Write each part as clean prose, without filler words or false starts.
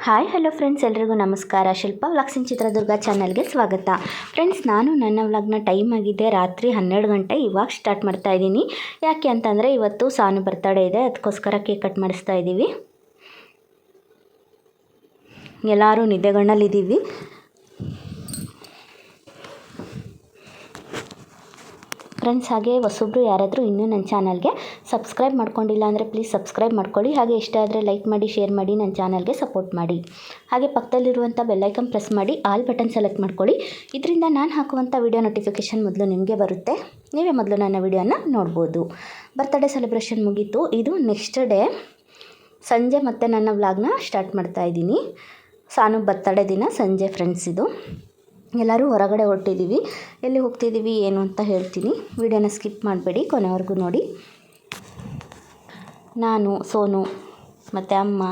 Hi hello friends, ಎಲ್ರಿಗೂ ನಮಸ್ಕಾರ. Shilpa vlogs ಇನ್ ಚಿತ್ರದುರ್ಗ ಚಾನಲ್ಗೆ ಸ್ವಾಗತ. ಫ್ರೆಂಡ್ಸ್, ನಾನು ನನ್ನ ವ್ಲಾಗ್ನ ಟೈಮ್ ಆಗಿದೆ ರಾತ್ರಿ 12 ಗಂಟೆ. ಇವಾಗ ಸ್ಟಾರ್ಟ್ ಮಾಡ್ತಾ ಇದ್ದೀನಿ. ಯಾಕೆ ಅಂತಂದರೆ ಇವತ್ತು ಸಾನು ಬರ್ತಡೇ ಇದೆ, ಅದಕ್ಕೋಸ್ಕರ ಕೇಕ್ ಕಟ್ ಮಾಡಿಸ್ತಾ ಇದ್ದೀವಿ. ಎಲ್ಲರೂ ನಿದ್ದೆಗಣ್ಣಲ್ಲಿದ್ದೀವಿ. ಫ್ರೆಂಡ್ಸ್, ಹಾಗೆ ಹೊಸೊಬ್ಬರು ಯಾರಾದರೂ ಇನ್ನೂ ನನ್ನ ಚಾನಲ್ಗೆ ಸಬ್ಸ್ಕ್ರೈಬ್ ಮಾಡ್ಕೊಂಡಿಲ್ಲ ಅಂದರೆ ಪ್ಲೀಸ್ ಸಬ್ಸ್ಕ್ರೈಬ್ ಮಾಡ್ಕೊಳ್ಳಿ. ಹಾಗೆ ಇಷ್ಟ ಆದರೆ ಲೈಕ್ ಮಾಡಿ, ಶೇರ್ ಮಾಡಿ, ನನ್ನ ಚಾನಲ್ಗೆ ಸಪೋರ್ಟ್ ಮಾಡಿ. ಹಾಗೆ ಪಕ್ಕದಲ್ಲಿರುವಂಥ ಬೆಲ್ಲೈಕನ್ ಪ್ರೆಸ್ ಮಾಡಿ ಆಲ್ ಬಟನ್ ಸೆಲೆಕ್ಟ್ ಮಾಡ್ಕೊಳ್ಳಿ. ಇದರಿಂದ ನಾನು ಹಾಕುವಂಥ ವಿಡಿಯೋ ನೋಟಿಫಿಕೇಷನ್ ಮೊದಲು ನಿಮಗೆ ಬರುತ್ತೆ. ನೀವೇ ಮೊದಲು ನನ್ನ ವಿಡಿಯೋನ ನೋಡ್ಬೋದು. ಬರ್ತ್ಡೇ ಸೆಲೆಬ್ರೇಷನ್ ಮುಗೀತು. ಇದು ನೆಕ್ಸ್ಟ್ ಡೇ ಸಂಜೆ ಮತ್ತೆ ನನ್ನ ವ್ಲಾಗ್ನ ಸ್ಟಾರ್ಟ್ ಮಾಡ್ತಾಯಿದ್ದೀನಿ. ಸಾನು ಬರ್ತಡೇ ದಿನ ಸಂಜೆ ಫ್ರೆಂಡ್ಸ್. ಇದು ಎಲ್ಲರೂ ಹೊರಗಡೆ ಹೊರಟಿದ್ದೀವಿ. ಎಲ್ಲಿ ಹೋಗ್ತಿದ್ದೀವಿ ಏನು ಅಂತ ಹೇಳ್ತೀನಿ. ವಿಡಿಯೋನ ಸ್ಕಿಪ್ ಮಾಡಬೇಡಿ, ಕೊನೆವರೆಗೂ ನೋಡಿ. ನಾನು, ಸೋನು ಮತ್ತು ಅಮ್ಮ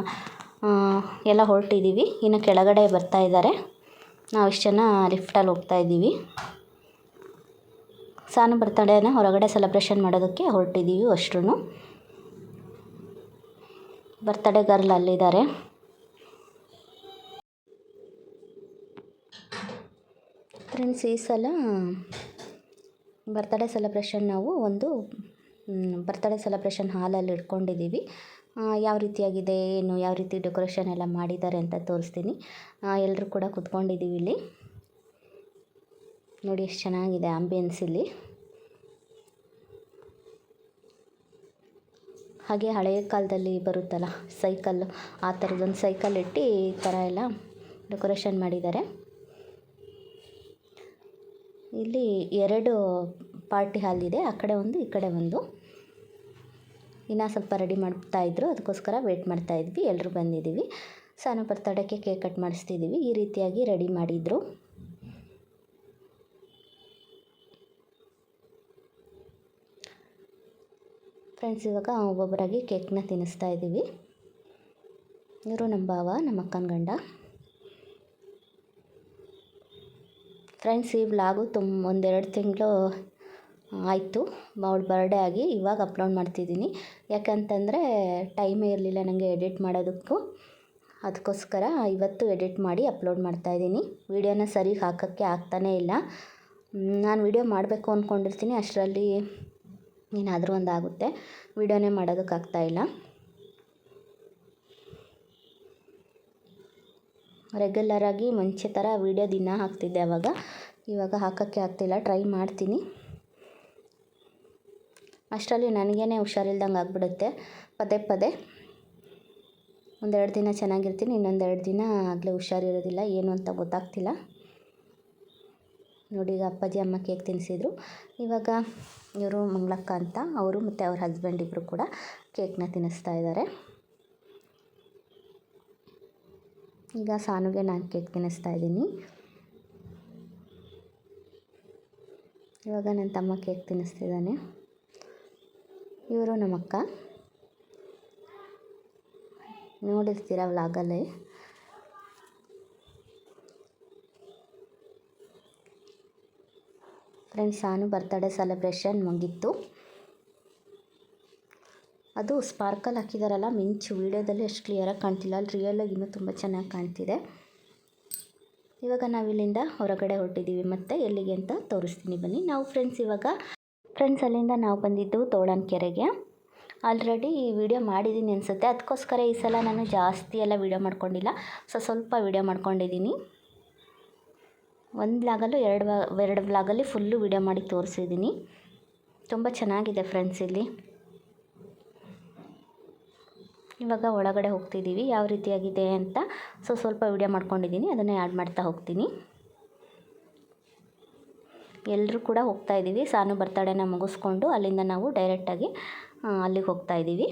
ಎಲ್ಲ ಹೊರಟಿದ್ದೀವಿ. ಇನ್ನು ಕೆಳಗಡೆ ಬರ್ತಾ ಇದ್ದಾರೆ. ನಾವು ಇಷ್ಟು ಜನ ಲಿಫ್ಟಲ್ಲಿ ಹೋಗ್ತಾ ಇದ್ದೀವಿ. ಸಾನು ಬರ್ತಡೇನ ಹೊರಗಡೆ ಸೆಲೆಬ್ರೇಷನ್ ಮಾಡೋದಕ್ಕೆ ಹೊರಟಿದ್ದೀವಿ ಅಷ್ಟರೂ. ಬರ್ತಡೇ ಗರ್ಲ್ ಅಲ್ಲಿದ್ದಾರೆ. ಫ್ರೆಂಡ್ಸ್, ಈ ಸಲ ಬರ್ತಡೇ ಸೆಲೆಬ್ರೇಷನ್ ನಾವು ಒಂದು ಬರ್ತಡೇ ಸೆಲೆಬ್ರೇಷನ್ ಹಾಲಲ್ಲಿ ಇಟ್ಕೊಂಡಿದ್ದೀವಿ. ಯಾವ ರೀತಿಯಾಗಿದೆ ಏನು, ಯಾವ ರೀತಿ ಡೆಕೋರೇಷನ್ ಎಲ್ಲ ಮಾಡಿದ್ದಾರೆ ಅಂತ ತೋರಿಸ್ತೀನಿ. ಎಲ್ಲರೂ ಕೂಡ ಕೂತ್ಕೊಂಡಿದ್ದೀವಿ ಇಲ್ಲಿ. ನೋಡಿ ಎಷ್ಟು ಚೆನ್ನಾಗಿದೆ ಆಂಬಿಯನ್ಸ್ ಇಲ್ಲಿ. ಹಾಗೆ ಹಳೆಯ ಕಾಲದಲ್ಲಿ ಬರುತ್ತಲ್ಲ ಸೈಕಲ್, ಆ ಥರದೊಂದು ಸೈಕಲ್ ಇಟ್ಟು ಈ ಥರ ಎಲ್ಲ ಡೆಕೋರೇಷನ್ ಮಾಡಿದ್ದಾರೆ. ಇಲ್ಲಿ 2 ಪಾರ್ಟಿ ಹಾಲ್ ಇದೆ, ಆ ಕಡೆ ಒಂದು ಈ ಕಡೆ ಒಂದು. ಇನ್ನೂ ಸ್ವಲ್ಪ ರೆಡಿ ಮಾಡ್ತಾಯಿದ್ರು, ಅದಕ್ಕೋಸ್ಕರ ವೆಯ್ಟ್ ಮಾಡ್ತಾಯಿದ್ವಿ. ಎಲ್ಲರೂ ಬಂದಿದ್ದೀವಿ. ಸಾನು ಬರ್ತಡೇಗೆ ಕೇಕ್ ಕಟ್ ಮಾಡಿಸ್ತಿದ್ದೀವಿ. ಈ ರೀತಿಯಾಗಿ ರೆಡಿ ಮಾಡಿದರು. ಫ್ರೆಂಡ್ಸ್, ಇವಾಗ ಒಬ್ಬೊಬ್ಬರಾಗಿ ಕೇಕ್ನ ತಿನ್ನಿಸ್ತಾ ಇದ್ದೀವಿ. ಇವರು ನಮ್ಮ ಭಾವ, ನಮ್ಮ ಅಕ್ಕನ ಗಂಡ. ಫ್ರೆಂಡ್ಸ್, ಈ ವ್ಲಾಗು ಒಂದೆರಡು ತಿಂಗಳು ಆಯಿತು ಅವಳ ಬರ್ಡೇ ಆಗಿ. ಇವಾಗ ಅಪ್ಲೋಡ್ ಮಾಡ್ತಿದ್ದೀನಿ. ಯಾಕಂತಂದರೆ ಟೈಮೇ ಇರಲಿಲ್ಲ ನನಗೆ ಎಡಿಟ್ ಮಾಡೋದಕ್ಕೂ. ಅದಕ್ಕೋಸ್ಕರ ಇವತ್ತು ಎಡಿಟ್ ಮಾಡಿ ಅಪ್ಲೋಡ್ ಮಾಡ್ತಾಯಿದ್ದೀನಿ. ವೀಡಿಯೋನ ಸರಿಗೆ ಹಾಕೋಕ್ಕೆ ಆಗ್ತಾನೇ ಇಲ್ಲ. ನಾನು ವೀಡಿಯೋ ಮಾಡಬೇಕು ಅಂದ್ಕೊಂಡಿರ್ತೀನಿ, ಅಷ್ಟರಲ್ಲಿ ಏನಾದರೂ ಒಂದು ಆಗುತ್ತೆ. ವೀಡಿಯೋನೇ ಮಾಡೋದಕ್ಕಾಗ್ತಾಯಿಲ್ಲ. ರೆಗ್ಯುಲರಾಗಿ ಮುಂಚೆ ಥರ ವೀಡಿಯೋ ದಿನ ಹಾಕ್ತಿದ್ದೆ ಆವಾಗ. ಇವಾಗ ಹಾಕೋಕ್ಕೆ ಆಗ್ತಿಲ್ಲ. ಟ್ರೈ ಮಾಡ್ತೀನಿ. ಅಷ್ಟರಲ್ಲಿ ನನಗೇ ಹುಷಾರಿಲ್ದಂಗೆ ಆಗಿಬಿಡುತ್ತೆ. ಪದೇ ಪದೇ ಒಂದೆರಡು ದಿನ ಚೆನ್ನಾಗಿರ್ತೀನಿ, ಇನ್ನೊಂದೆರಡು ದಿನ ಆಗಲೇ ಹುಷಾರಿರೋದಿಲ್ಲ. ಏನು ಅಂತ ಗೊತ್ತಾಗ್ತಿಲ್ಲ. ನೋಡಿ, ಈಗ ಅಪ್ಪಾಜಿ ಅಮ್ಮ ಕೇಕ್ ತಿನ್ನಿಸಿದ್ರು. ಇವಾಗ ಇವರು ಮಂಗಳಕ್ಕ ಅಂತ, ಅವರು ಮತ್ತು ಅವ್ರ ಹಸ್ಬೆಂಡ್ ಇಬ್ಬರು ಕೂಡ ಕೇಕ್ನ ತಿನ್ನಿಸ್ತಾ ಇದ್ದಾರೆ. ಈಗ ಸಾನುಗೆ ನಾನು ಕೇಕ್ ತಿನ್ನಿಸ್ತಾ ಇದ್ದೀನಿ. ಇವಾಗ ನನ್ನ ತಮ್ಮ ಕೇಕ್ ತಿನ್ನಿಸ್ತಿದ್ದಾನೆ. ಇವರು ನಮ್ಮ ಅಕ್ಕ, ನೋಡಿರ್ತೀರ ವ್ಲಾಗಲ್ಲಿ. ಫ್ರೆಂಡ್ಸ್, ಸಾನು ಬರ್ತಡೇ ಸೆಲೆಬ್ರೇಷನ್ ಮುಗೀತು. ಅದು ಸ್ಪಾರ್ಕಲ್ ಹಾಕಿದಾರಲ್ಲ, ಮಿಂಚು. ವೀಡಿಯೋದಲ್ಲಿ ಅಷ್ಟು ಕ್ಲಿಯರಾಗಿ ಕಾಣ್ತಿಲ್ಲ, ಅಲ್ಲಿ ರಿಯಲಾಗಿ ಇನ್ನೂ ತುಂಬ ಚೆನ್ನಾಗಿ ಕಾಣ್ತಿದೆ. ಇವಾಗ ನಾವಿಲ್ಲಿಂದ ಹೊರಗಡೆ ಹೊರಟಿದ್ದೀವಿ. ಮತ್ತು ಎಲ್ಲಿಗೆ ಅಂತ ತೋರಿಸ್ತೀನಿ ಬನ್ನಿ. ನಾವು ಫ್ರೆಂಡ್ಸ್ ಅಲ್ಲಿಂದ ನಾವು ಬಂದಿದ್ದು ತೋಳನಕೆರೆಗೆ. ಆಲ್ರೆಡಿ ವಿಡಿಯೋ ಮಾಡಿದ್ದೀನಿ ಅನಿಸುತ್ತೆ. ಅದಕ್ಕೋಸ್ಕರ ಈ ಸಲ ನಾನು ಜಾಸ್ತಿ ಎಲ್ಲ ವೀಡಿಯೋ ಮಾಡ್ಕೊಂಡಿಲ್ಲ, ಸ್ವಲ್ಪ ವೀಡಿಯೋ ಮಾಡ್ಕೊಂಡಿದ್ದೀನಿ. ಒಂದು ವ್ಲಾಗಲ್ಲೂ ಎರಡು ವ್ಲಾಗಲ್ಲಿ ಫುಲ್ಲು ವೀಡಿಯೋ ಮಾಡಿ ತೋರಿಸಿದ್ದೀನಿ. ತುಂಬ ಚೆನ್ನಾಗಿದೆ ಫ್ರೆಂಡ್ಸ್ ಇಲ್ಲಿ. ಇವಾಗ ಒಳಗಡೆ ಹೋಗ್ತಿದ್ದೀವಿ. ಯಾವ ರೀತಿಯಾಗಿದೆ ಅಂತ ಸ್ವಲ್ಪ ವೀಡಿಯೋ ಮಾಡ್ಕೊಂಡಿದ್ದೀನಿ, ಅದನ್ನೇ ಆ್ಯಡ್ ಮಾಡ್ತಾ ಹೋಗ್ತೀನಿ. ಎಲ್ಲರೂ ಕೂಡ ಹೋಗ್ತಾ ಇದ್ದೀವಿ. ಸಾನು ಬರ್ತಡೇನ ಮುಗಿಸ್ಕೊಂಡು ಅಲ್ಲಿಂದ ನಾವು ಡೈರೆಕ್ಟಾಗಿ ಅಲ್ಲಿಗೆ ಹೋಗ್ತಾ ಇದ್ದೀವಿ.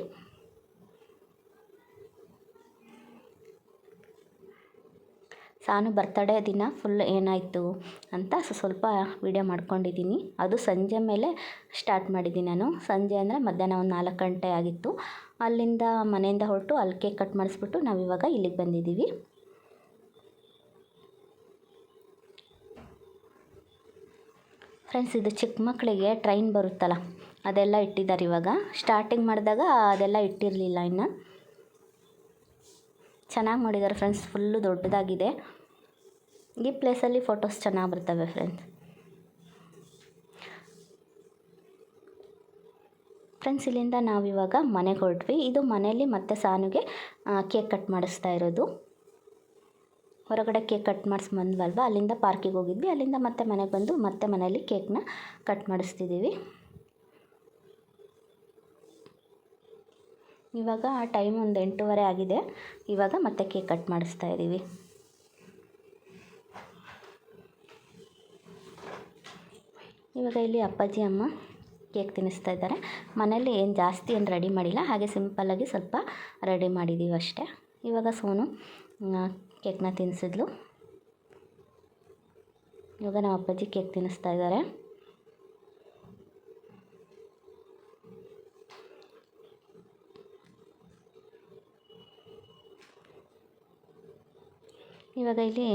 ಸಾನು ಬರ್ತಡೇ ದಿನ ಫುಲ್ ಏನಾಯಿತು ಅಂತ ಸ್ವಲ್ಪ ವೀಡಿಯೋ ಮಾಡ್ಕೊಂಡಿದ್ದೀನಿ. ಅದು ಸಂಜೆ ಮೇಲೆ ಸ್ಟಾರ್ಟ್ ಮಾಡಿದ್ದೀನಿ ನಾನು. ಸಂಜೆ ಅಂದರೆ ಮಧ್ಯಾಹ್ನ ಒಂದು 4 ಗಂಟೆ ಆಗಿತ್ತು. ಅಲ್ಲಿಂದ ಮನೆಯಿಂದ ಹೊರಟು ಅಲ್ಲಿ ಕೇಕ್ ಕಟ್ ಮಾಡಿಸ್ಬಿಟ್ಟು ನಾವಿವಾಗ ಇಲ್ಲಿಗೆ ಬಂದಿದ್ದೀವಿ. ಫ್ರೆಂಡ್ಸ್, ಇದು ಚಿಕ್ಕ ಮಕ್ಕಳಿಗೆ ಟ್ರೈನ್ ಬರುತ್ತಲ್ಲ, ಅದೆಲ್ಲ ಇಟ್ಟಿದ್ದಾರೆ ಇವಾಗ. ಸ್ಟಾರ್ಟಿಂಗ್ ಮಾಡಿದಾಗ ಅದೆಲ್ಲ ಇಟ್ಟಿರಲಿಲ್ಲ ಇನ್ನು. ಚೆನ್ನಾಗಿ ಮಾಡಿದ್ದಾರೆ ಫ್ರೆಂಡ್ಸ್, ಫುಲ್ಲು ದೊಡ್ಡದಾಗಿದೆ. ಈ ಪ್ಲೇಸಲ್ಲಿ ಫೋಟೋಸ್ ಚೆನ್ನಾಗಿ ಬರ್ತವೆ ಫ್ರೆಂಡ್ಸ್. ಫ್ರೆಂಡ್ಸ್, ಇಲ್ಲಿಂದ ನಾವಿವಾಗ ಮನೆಗೆ ಹೊರಟ್ವಿ. ಇದು ಮನೆಯಲ್ಲಿ ಮತ್ತೆ ಸಾನುಗೆ ಕೇಕ್ ಕಟ್ ಮಾಡಿಸ್ತಾ ಇರೋದು. ಹೊರಗಡೆ ಕೇಕ್ ಕಟ್ ಬಂದ್ವಲ್ವ, ಅಲ್ಲಿಂದ ಪಾರ್ಕಿಗೆ ಹೋಗಿದ್ವಿ. ಅಲ್ಲಿಂದ ಮತ್ತೆ ಮನೆಗೆ ಬಂದು ಮತ್ತೆ ಮನೆಯಲ್ಲಿ ಕೇಕ್ನ ಕಟ್ ಮಾಡಿಸ್ತಿದ್ದೀವಿ. ಇವಾಗ ಟೈಮ್ ಒಂದು 8:30 ಆಗಿದೆ. ಇವಾಗ ಮತ್ತೆ ಕೇಕ್ ಕಟ್ ಮಾಡಿಸ್ತಾ ಇದ್ದೀವಿ. ಇವಾಗ ಇಲ್ಲಿ ಅಪ್ಪಾಜಿ ಅಮ್ಮ ಕೇಕ್ ತಿನ್ನಿಸ್ತಾ ಇದ್ದಾರೆ. ಮನೇಲಿ ಏನು ಜಾಸ್ತಿ ಏನು ರೆಡಿ ಮಾಡಿಲ್ಲ, ಹಾಗೆ ಸಿಂಪಲ್ಲಾಗಿ ಸ್ವಲ್ಪ ರೆಡಿ ಮಾಡಿದ್ದೀವಿ ಅಷ್ಟೇ. ಇವಾಗ ಸೋನು ಕೇಕ್ನ ತಿನ್ನಿಸಿದ್ಲು. ಇವಾಗ ನಮ್ಮ ಅಪ್ಪಾಜಿ ಕೇಕ್ ತಿನ್ನಿಸ್ತಾ ಇದ್ದಾರೆ. ಇವಾಗ ಇಲ್ಲಿ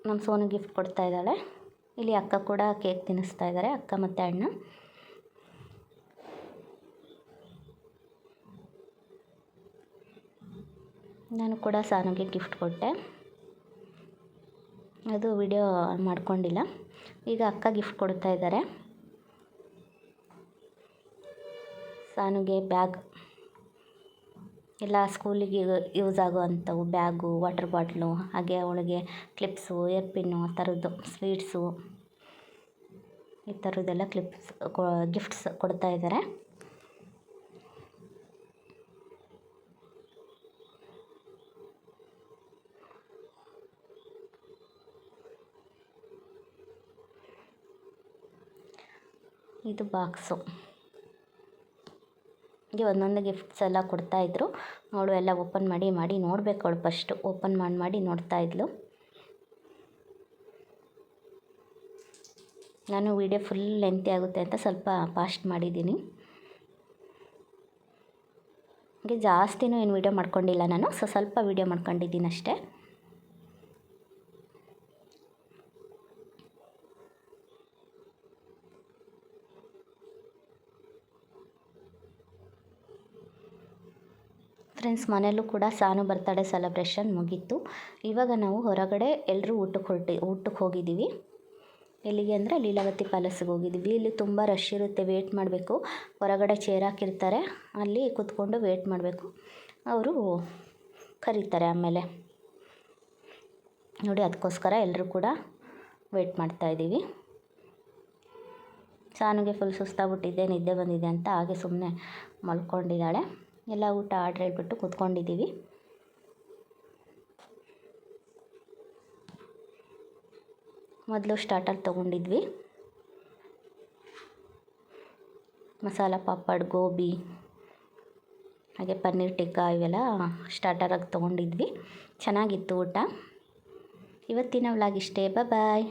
ನಮ್ಮ ಸೋನು ಗಿಫ್ಟ್ ಕೊಡ್ತಾ ಇದ್ದಾಳೆ. ಇಲ್ಲಿ ಅಕ್ಕ ಕೂಡ ಕೇಕ್ ತಿನ್ನಿಸ್ತಾ ಇದ್ದಾರೆ, ಅಕ್ಕ ಮತ್ತು ಅಣ್ಣ. ನಾನು ಕೂಡ ಸಾನುಗೆ ಗಿಫ್ಟ್ ಕೊಟ್ಟೆ, ಅದು ವಿಡಿಯೋ ಮಾಡ್ಕೊಂಡಿಲ್ಲ. ಈಗ ಅಕ್ಕ ಗಿಫ್ಟ್ ಕೊಡ್ತಾ ಇದ್ದಾರೆ. ಸಾನುಗೆ ಬ್ಯಾಗ್, ಎಲ್ಲ ಸ್ಕೂಲಿಗೆ ಯೂಸ್ ಆಗುವಂಥವು ಬ್ಯಾಗು, ವಾಟರ್ ಬಾಟ್ಲು, ಹಾಗೆ ಅವಳಿಗೆ ಕ್ಲಿಪ್ಸು, ಏರ್ ಪಿನ್ನು, ಆ ಥರದ್ದು ಸ್ವೀಟ್ಸು, ಈ ಥರದ್ದೆಲ್ಲ ಗಿಫ್ಟ್ಸ್ ಕೊಡ್ತಾ ಇದ್ದಾರೆ. ಇದು ಬಾಕ್ಸು. ಹೀಗೆ ಒಂದೊಂದು ಗಿಫ್ಟ್ಸ್ ಎಲ್ಲ ಕೊಡ್ತಾಯಿದ್ರು. ಅವಳು ಎಲ್ಲ ಓಪನ್ ಮಾಡಿ ನೋಡಬೇಕು. ಅವಳು ಫಸ್ಟು ಓಪನ್ ಮಾಡಿ ನೋಡ್ತಾ ಇದ್ಲು. ನಾನು ವಿಡಿಯೋ ಫುಲ್ ಲೆಂತಿ ಆಗುತ್ತೆ ಅಂತ ಸ್ವಲ್ಪ ಫಾಸ್ಟ್ ಮಾಡಿದ್ದೀನಿ. ಹಾಗೆ ಜಾಸ್ತಿನೂ ಏನು ವಿಡಿಯೋ ಮಾಡ್ಕೊಂಡಿಲ್ಲ ನಾನು, ಸ್ವಲ್ಪ ವಿಡಿಯೋ ಮಾಡ್ಕೊಂಡಿದ್ದೀನಿ ಅಷ್ಟೇ. ಫ್ರೆಂಡ್ಸ್, ಮನೆಯಲ್ಲೂ ಕೂಡ ಸಾನು ಬರ್ತಡೇ ಸೆಲೆಬ್ರೇಷನ್ ಮುಗೀತು. ಇವಾಗ ನಾವು ಹೊರಗಡೆ ಎಲ್ಲರೂ ಊಟಕ್ಕೆ ಹೋಗಿದ್ದೀವಿ. ಎಲ್ಲಿಗೆ ಅಂದರೆ ಲೀಲಾವತಿ ಪ್ಯಾಲೇಸ್ಗೆ ಹೋಗಿದ್ದೀವಿ. ಇಲ್ಲಿ ತುಂಬ ರಶ್ ಇರುತ್ತೆ, ವೇಟ್ ಮಾಡಬೇಕು. ಹೊರಗಡೆ ಚೇರ್ ಹಾಕಿರ್ತಾರೆ, ಅಲ್ಲಿ ಕೂತ್ಕೊಂಡು ವೇಟ್ ಮಾಡಬೇಕು. ಅವರು ಕರೀತಾರೆ ಆಮೇಲೆ. ನೋಡಿ, ಅದಕ್ಕೋಸ್ಕರ ಎಲ್ಲರೂ ಕೂಡ ವೇಟ್ ಮಾಡ್ತಾಯಿದ್ದೀವಿ. ಸಾನುಗೆ ಫುಲ್ ಸುಸ್ತಾಗ್ಬಿಟ್ಟಿದೆ, ನಿದ್ದೆ ಬಂದಿದೆ ಅಂತ ಹಾಗೆ ಸುಮ್ಮನೆ ಮಲ್ಕೊಂಡಿದ್ದಾಳೆ. ಎಲ್ಲ ಊಟ ಆರ್ಡ್ರ್ ಹೇಳ್ಬಿಟ್ಟು ಕೂತ್ಕೊಂಡಿದ್ದೀವಿ. ಮೊದಲು ಸ್ಟಾರ್ಟರ್ ತೊಗೊಂಡಿದ್ವಿ. ಮಸಾಲ ಪಾಪಡ್, ಗೋಬಿ, ಹಾಗೆ ಪನ್ನೀರ್ ಟಿಕ್ಕಾ ಇವೆಲ್ಲ ಸ್ಟಾರ್ಟರಾಗಿ ತೊಗೊಂಡಿದ್ವಿ. ಚೆನ್ನಾಗಿತ್ತು ಊಟ. ಇವತ್ತಿನ ವ್ಲಾಗ್ ಇಷ್ಟೇ. ಬಾಯ್.